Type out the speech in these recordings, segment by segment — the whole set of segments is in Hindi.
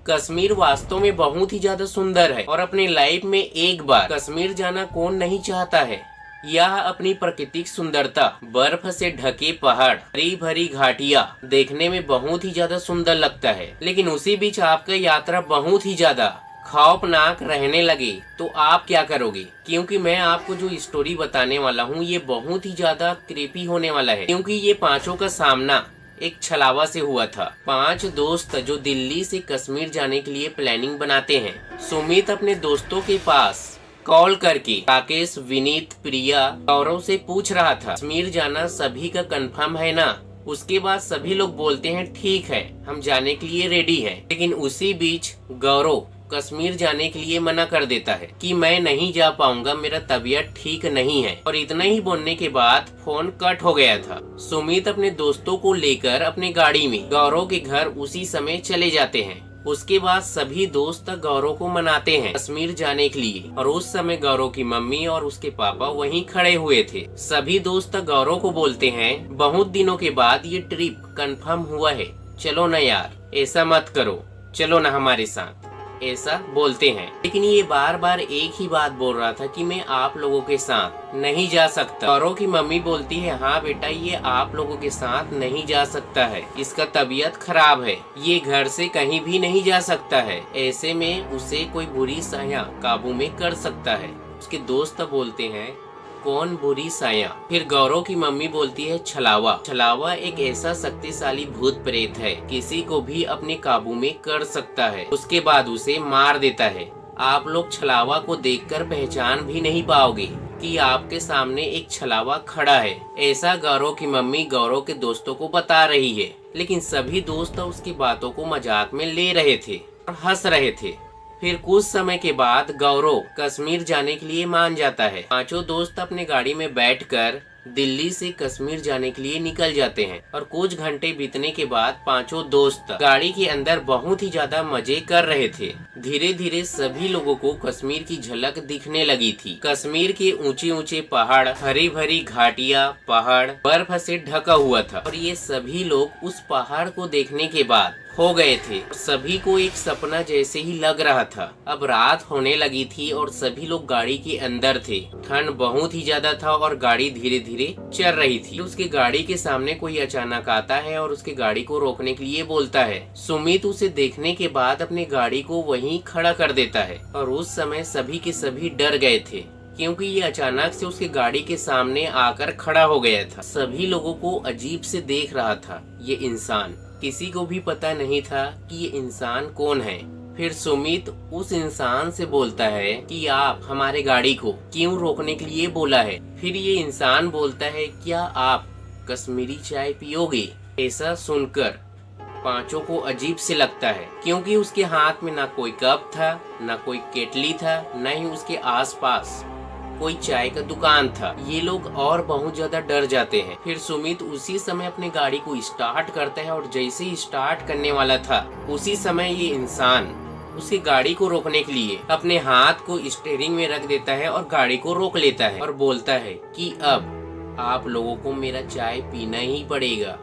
कश्मीर वास्तव में बहुत ही ज्यादा सुंदर है और अपने लाइफ में एक बार कश्मीर जाना कौन नहीं चाहता है। यह अपनी प्राकृतिक सुंदरता, बर्फ से ढके पहाड़, हरी भरी घाटियां देखने में बहुत ही ज्यादा सुंदर लगता है। लेकिन उसी बीच आपका यात्रा बहुत ही ज्यादा खौफनाक रहने लगे तो आप क्या करोगे? क्योंकि मैं आपको जो स्टोरी बताने वाला हूँ ये बहुत ही ज्यादा क्रीपी होने वाला है, क्योंकि ये पांचों का सामना एक छलावा से हुआ था। 5 दोस्त जो दिल्ली से कश्मीर जाने के लिए प्लानिंग बनाते हैं। सुमित अपने दोस्तों के पास कॉल करके राकेश, विनीत, प्रिया, गौरव से पूछ रहा था कश्मीर जाना सभी का कंफर्म है ना। उसके बाद सभी लोग बोलते हैं ठीक है, हम जाने के लिए रेडी हैं। लेकिन उसी बीच गौरव कश्मीर जाने के लिए मना कर देता है कि मैं नहीं जा पाऊंगा, मेरा तबीयत ठीक नहीं है। और इतना ही बोलने के बाद फोन कट हो गया था। सुमित अपने दोस्तों को लेकर अपने गाड़ी में गौरव के घर उसी समय चले जाते हैं। उसके बाद सभी दोस्त गौरव को मनाते हैं कश्मीर जाने के लिए। और उस समय गौरव की मम्मी और उसके पापा वहीं खड़े हुए थे। सभी दोस्त गौरव को बोलते हैं बहुत दिनों के बाद ये ट्रिप कंफर्म हुआ है, चलो ना यार, ऐसा मत करो, चलो ना हमारे साथ, ऐसा बोलते हैं। लेकिन ये बार बार एक ही बात बोल रहा था कि मैं आप लोगों के साथ नहीं जा सकता। गौरव की मम्मी बोलती है हाँ बेटा, ये आप लोगों के साथ नहीं जा सकता है, इसका तबीयत खराब है, ये घर से कहीं भी नहीं जा सकता है, ऐसे में उसे कोई बुरी साया काबू में कर सकता है। उसके दोस्त बोलते हैं कौन बुरी साया? फिर गौरव की मम्मी बोलती है छलावा। छलावा एक ऐसा शक्तिशाली भूत प्रेत है, किसी को भी अपने काबू में कर सकता है, उसके बाद उसे मार देता है। आप लोग छलावा को देखकर पहचान भी नहीं पाओगे कि आपके सामने एक छलावा खड़ा है, ऐसा गौरव की मम्मी गौरव के दोस्तों को बता रही है। लेकिन सभी दोस्त उसकी बातों को मजाक में ले रहे थे और हंस रहे थे। फिर कुछ समय के बाद गौरव कश्मीर जाने के लिए मान जाता है। पांचों दोस्त अपने गाड़ी में बैठकर दिल्ली से कश्मीर जाने के लिए निकल जाते हैं। और कुछ घंटे बीतने के बाद पांचों दोस्त गाड़ी के अंदर बहुत ही ज्यादा मजे कर रहे थे। धीरे धीरे सभी लोगों को कश्मीर की झलक दिखने लगी थी। कश्मीर के ऊंचे ऊंचे पहाड़, हरी भरी घाटियां, पहाड़ बर्फ से ढका हुआ था। और ये सभी लोग उस पहाड़ को देखने के बाद हो गए थे। सभी को एक सपना जैसे ही लग रहा था। अब रात होने लगी थी और सभी लोग गाड़ी के अंदर थे। ठंड बहुत ही ज्यादा था और गाड़ी धीरे धीरे चल रही थी। उसके गाड़ी के सामने कोई अचानक आता है और उसके गाड़ी को रोकने के लिए बोलता है। सुमित उसे देखने के बाद अपनी गाड़ी को वहीं खड़ा कर देता है। और उस समय सभी के सभी डर गए थे, क्योंकि ये अचानक से उसकी गाड़ी के सामने आकर खड़ा हो गया था। सभी लोगों को अजीब से देख रहा था ये इंसान। किसी को भी पता नहीं था कि ये इंसान कौन है। फिर सुमित उस इंसान से बोलता है कि आप हमारे गाड़ी को क्यों रोकने के लिए बोला है। फिर ये इंसान बोलता है क्या आप कश्मीरी चाय पियोगे? ऐसा सुनकर पांचों को अजीब से लगता है, क्योंकि उसके हाथ में ना कोई कप था, ना कोई केटली था, न ही उसके आसपास कोई चाय का दुकान था। ये लोग और बहुत ज्यादा डर जाते हैं। फिर सुमित उसी समय अपनी गाड़ी को स्टार्ट करता है और जैसे ही स्टार्ट करने वाला था उसी समय ये इंसान उसकी गाड़ी को रोकने के लिए अपने हाथ को स्टीयरिंग में रख देता है और गाड़ी को रोक लेता है और बोलता है कि अब आप लोगों को मेरा चाय पीना ही पड़ेगा।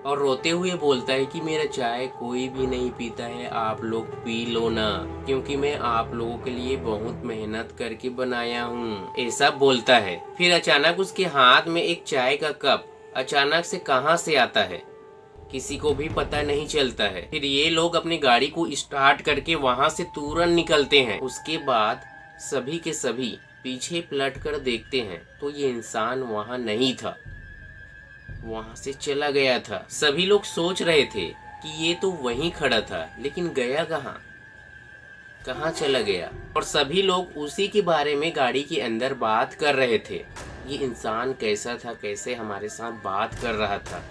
और रोते हुए बोलता है कि मेरा चाय कोई भी नहीं पीता है, आप लोग पी लो ना, क्योंकि मैं आप लोगों के लिए बहुत मेहनत करके बनाया हूँ, ऐसा बोलता है। फिर अचानक उसके हाथ में एक चाय का कप अचानक से कहां से आता है, किसी को भी पता नहीं चलता है। फिर ये लोग अपनी गाड़ी को स्टार्ट करके वहां से तुरंत निकलते हैं। उसके बाद सभी के सभी पीछे पलट कर देखते हैं तो ये इंसान वहां नहीं था, वहां से चला गया था। सभी लोग सोच रहे थे कि ये तो वहीं खड़ा था, लेकिन गया कहाँ चला गया। और सभी लोग उसी के बारे में गाड़ी के अंदर बात कर रहे थे। ये इंसान कैसा था, कैसे हमारे साथ बात कर रहा था,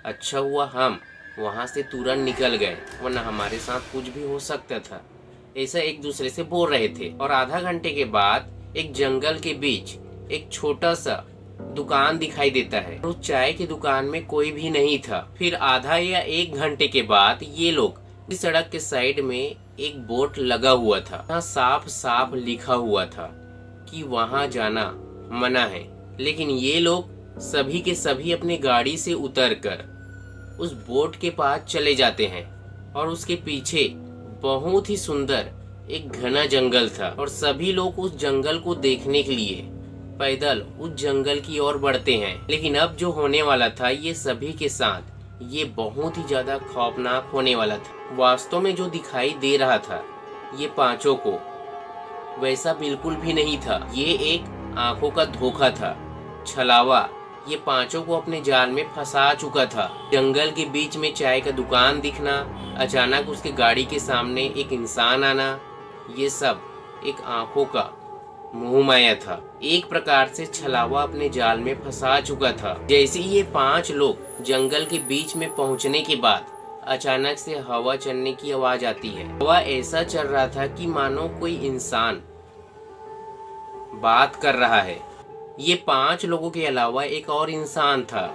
अच्छा हुआ हम वहां से तुरंत निकल गए, वरना हमारे साथ कुछ भी हो सकता था, ऐसा एक दूसरे से बोल रहे थे। और आधा घंटे के बाद एक जंगल के बीच एक छोटा सा दुकान दिखाई देता है। उस चाय की दुकान में कोई भी नहीं था। फिर आधा या 1 घंटे के बाद ये लोग इस सड़क के साइड में एक बोर्ड लगा हुआ था, जहाँ साफ साफ लिखा हुआ था कि वहां जाना मना है। लेकिन ये लोग सभी के सभी अपनी गाड़ी से उतरकर उस बोट के पास चले जाते हैं और उसके पीछे बहुत ही सुंदर एक घना जंगल था और सभी लोग उस जंगल को देखने के लिए पैदल उस जंगल की ओर बढ़ते हैं। लेकिन अब जो होने वाला था ये सभी के साथ ये बहुत ही ज्यादा खौफनाक होने वाला था। वास्तव में जो दिखाई दे रहा था ये पांचों को वैसा बिल्कुल भी नहीं था। ये एक आंखों का धोखा था, छलावा। ये पांचों को अपने जाल में फंसा चुका था। जंगल के बीच में चाय का दुकान दिखना, अचानक उसके गाड़ी के सामने एक इंसान आना, ये सब एक आंखों का मोह माया था। एक प्रकार से छलावा अपने जाल में फंसा चुका था। जैसे ही ये पांच लोग जंगल के बीच में पहुंचने के बाद अचानक से हवा चलने की आवाज आती है। हवा ऐसा चल रहा था कि मानो कोई इंसान बात कर रहा है। ये पांच लोगों के अलावा एक और इंसान था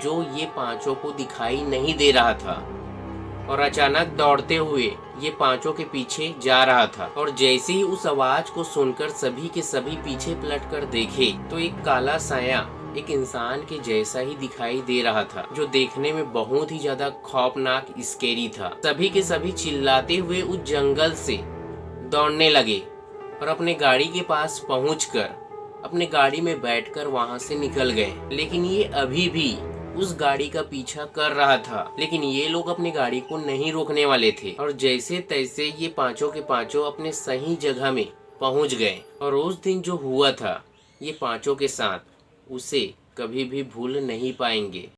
जो ये पांचों को दिखाई नहीं दे रहा था और अचानक दौड़ते हुए ये पांचों के पीछे जा रहा था। और जैसे ही उस आवाज को सुनकर सभी के सभी पीछे पलट कर देखे तो एक काला साया एक इंसान के जैसा ही दिखाई दे रहा था, जो देखने में बहुत ही ज्यादा खौफनाक स्केरी था। सभी के सभी चिल्लाते हुए उस जंगल से दौड़ने लगे और अपने गाड़ी के पास पहुंचकर अपने गाड़ी में बैठकर वहां से निकल गए। लेकिन ये अभी भी उस गाड़ी का पीछा कर रहा था। लेकिन ये लोग अपनी गाड़ी को नहीं रोकने वाले थे और जैसे तैसे ये पांचों के पांचों अपने सही जगह में पहुंच गए। और उस दिन जो हुआ था ये पांचों के साथ उसे कभी भी भूल नहीं पाएंगे।